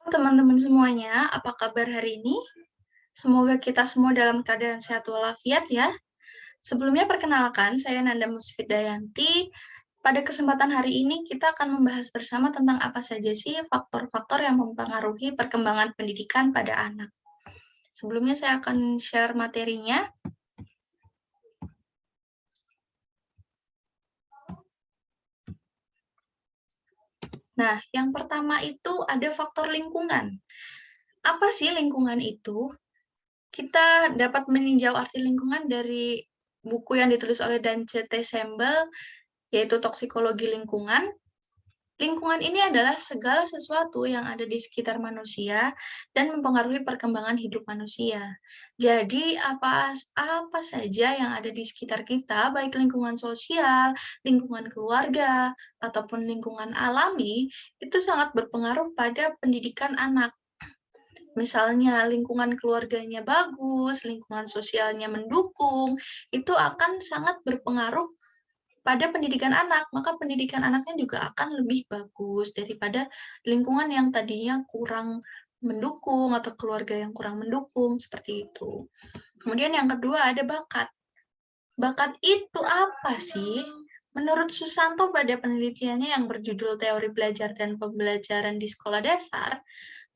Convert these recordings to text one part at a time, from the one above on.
Teman-teman semuanya, apa kabar hari ini? Semoga kita semua dalam keadaan sehat walafiat ya. Sebelumnya perkenalkan, saya Nanda Musfidayanti. Pada kesempatan hari ini kita akan membahas bersama tentang apa saja sih faktor-faktor yang mempengaruhi perkembangan pendidikan pada anak. Sebelumnya saya akan share materinya. Nah, yang pertama itu ada faktor lingkungan. Apa sih lingkungan itu? Kita dapat meninjau arti lingkungan dari buku yang ditulis oleh Dance Sembel, yaitu Toksikologi Lingkungan. Lingkungan ini adalah segala sesuatu yang ada di sekitar manusia dan mempengaruhi perkembangan hidup manusia. Jadi, apa saja yang ada di sekitar kita, baik lingkungan sosial, lingkungan keluarga, ataupun lingkungan alami, itu sangat berpengaruh pada pendidikan anak. Misalnya lingkungan keluarganya bagus, lingkungan sosialnya mendukung, itu akan sangat berpengaruh pada pendidikan anak, maka pendidikan anaknya juga akan lebih bagus daripada lingkungan yang tadinya kurang mendukung atau keluarga yang kurang mendukung, seperti itu. Kemudian yang kedua ada bakat. Bakat itu apa sih? Menurut Susanto pada penelitiannya yang berjudul Teori Belajar dan Pembelajaran di Sekolah Dasar,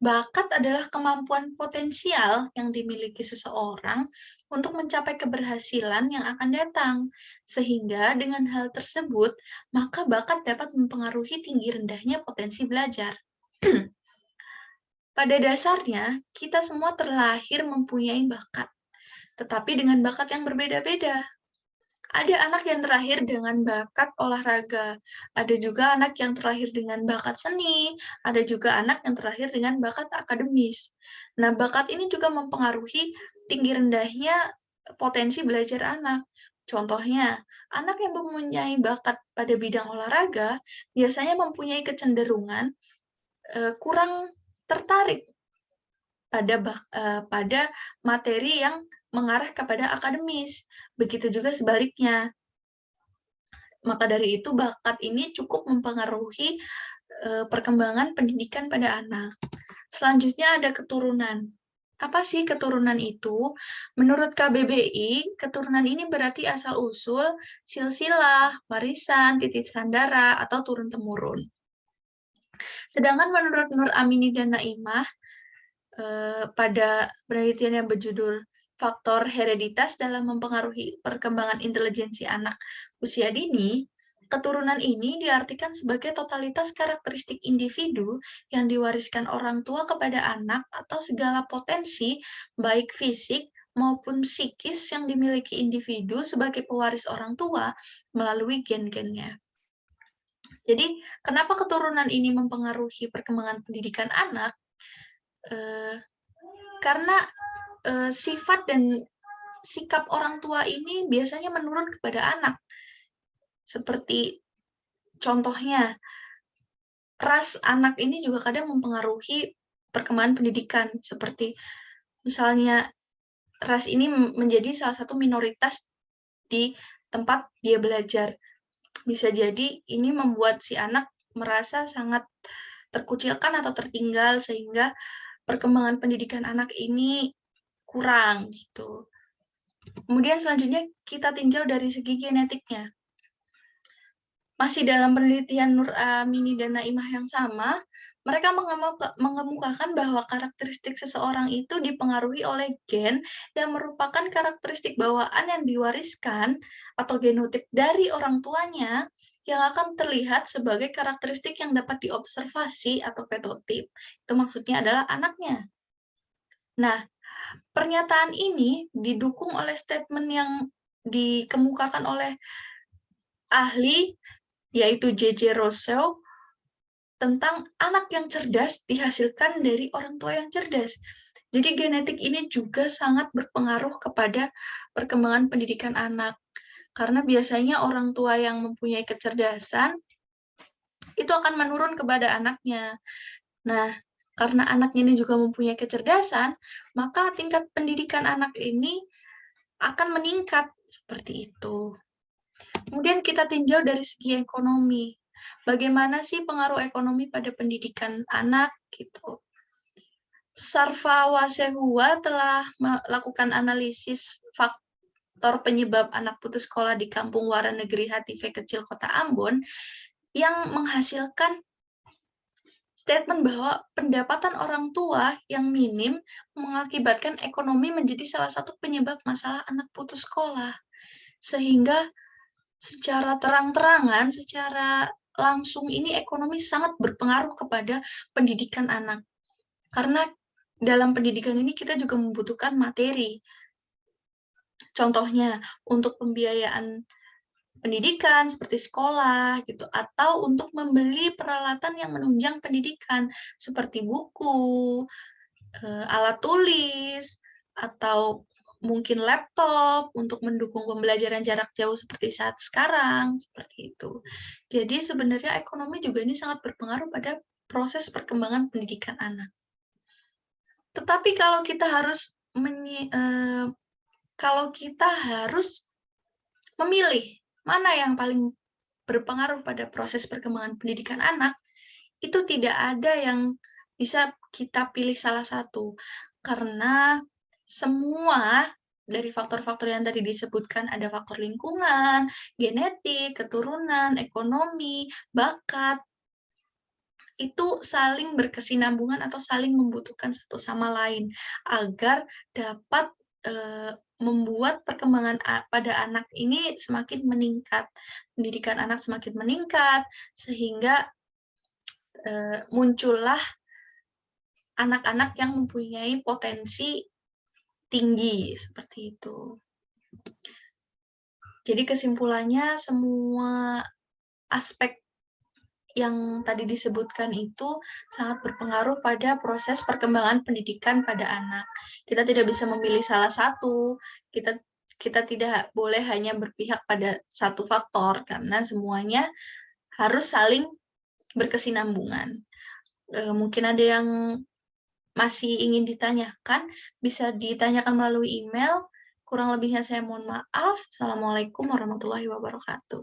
bakat adalah kemampuan potensial yang dimiliki seseorang untuk mencapai keberhasilan yang akan datang. Sehingga dengan hal tersebut, maka bakat dapat mempengaruhi tinggi rendahnya potensi belajar. Pada dasarnya, kita semua terlahir mempunyai bakat, tetapi dengan bakat yang berbeda-beda. Ada anak yang terlahir dengan bakat olahraga, ada juga anak yang terlahir dengan bakat seni, ada juga anak yang terlahir dengan bakat akademis. Nah, bakat ini juga mempengaruhi tinggi rendahnya potensi belajar anak. Contohnya, anak yang mempunyai bakat pada bidang olahraga biasanya mempunyai kecenderungan kurang tertarik pada materi yang mengarah kepada akademis. Begitu juga sebaliknya. Maka dari itu bakat ini cukup mempengaruhi perkembangan pendidikan pada anak. Selanjutnya ada keturunan. Apa sih keturunan itu? Menurut KBBI, keturunan ini berarti asal-usul, silsilah, warisan, titisan darah, atau turun-temurun. Sedangkan menurut Nur Amini dan Naimah, pada penelitian yang berjudul Faktor Hereditas dalam Mempengaruhi Perkembangan Intelijensi Anak Usia Dini, keturunan ini diartikan sebagai totalitas karakteristik individu yang diwariskan orang tua kepada anak atau segala potensi, baik fisik maupun psikis yang dimiliki individu sebagai pewaris orang tua melalui gen-gennya. Jadi, kenapa keturunan ini mempengaruhi perkembangan pendidikan anak? Karena sifat dan sikap orang tua ini biasanya menurun kepada anak. Seperti contohnya, ras anak ini juga kadang mempengaruhi perkembangan pendidikan. Seperti misalnya ras ini menjadi salah satu minoritas di tempat dia belajar. Bisa jadi ini membuat si anak merasa sangat terkucilkan atau tertinggal sehingga perkembangan pendidikan anak ini kurang gitu. Kemudian selanjutnya kita tinjau dari segi genetiknya. Masih dalam penelitian Nur Amini dan Naimah yang sama, mereka mengemukakan bahwa karakteristik seseorang itu dipengaruhi oleh gen yang merupakan karakteristik bawaan yang diwariskan atau genotip dari orang tuanya yang akan terlihat sebagai karakteristik yang dapat diobservasi atau fetotip. Itu maksudnya adalah anaknya. Nah, pernyataan ini didukung oleh statement yang dikemukakan oleh ahli, yaitu J.J. Rousseau, tentang anak yang cerdas dihasilkan dari orang tua yang cerdas. Jadi genetik ini juga sangat berpengaruh kepada perkembangan pendidikan anak. Karena biasanya orang tua yang mempunyai kecerdasan, itu akan menurun kepada anaknya. Nah, karena anaknya ini juga mempunyai kecerdasan, maka tingkat pendidikan anak ini akan meningkat, seperti itu. Kemudian kita tinjau dari segi ekonomi. Bagaimana sih pengaruh ekonomi pada pendidikan anak gitu. Sarfa Wasehua telah melakukan analisis faktor penyebab anak putus sekolah di Kampung Wara Negeri Hative Kecil Kota Ambon yang menghasilkan statement bahwa pendapatan orang tua yang minim mengakibatkan ekonomi menjadi salah satu penyebab masalah anak putus sekolah. Sehingga secara terang-terangan, secara langsung ini ekonomi sangat berpengaruh kepada pendidikan anak. Karena dalam pendidikan ini kita juga membutuhkan materi. Contohnya, untuk pembiayaan pendidikan seperti sekolah gitu, atau untuk membeli peralatan yang menunjang pendidikan seperti buku, alat tulis, atau mungkin laptop untuk mendukung pembelajaran jarak jauh seperti saat sekarang, seperti itu. Jadi sebenarnya ekonomi juga ini sangat berpengaruh pada proses perkembangan pendidikan anak. Tetapi kalau kita harus memilih mana yang paling berpengaruh pada proses perkembangan pendidikan anak, itu tidak ada yang bisa kita pilih salah satu. Karena semua dari faktor-faktor yang tadi disebutkan, ada faktor lingkungan, genetik, keturunan, ekonomi, bakat, itu saling berkesinambungan atau saling membutuhkan satu sama lain agar dapat, membuat perkembangan pada anak ini semakin meningkat, pendidikan anak semakin meningkat, sehingga, muncullah anak-anak yang mempunyai potensi tinggi, seperti itu. Jadi kesimpulannya semua aspek yang tadi disebutkan itu sangat berpengaruh pada proses perkembangan pendidikan pada anak. Kita tidak bisa memilih salah satu, kita tidak boleh hanya berpihak pada satu faktor, karena semuanya harus saling berkesinambungan. Mungkin ada yang masih ingin ditanyakan, bisa ditanyakan melalui email. Kurang lebihnya saya mohon maaf. Assalamualaikum warahmatullahi wabarakatuh.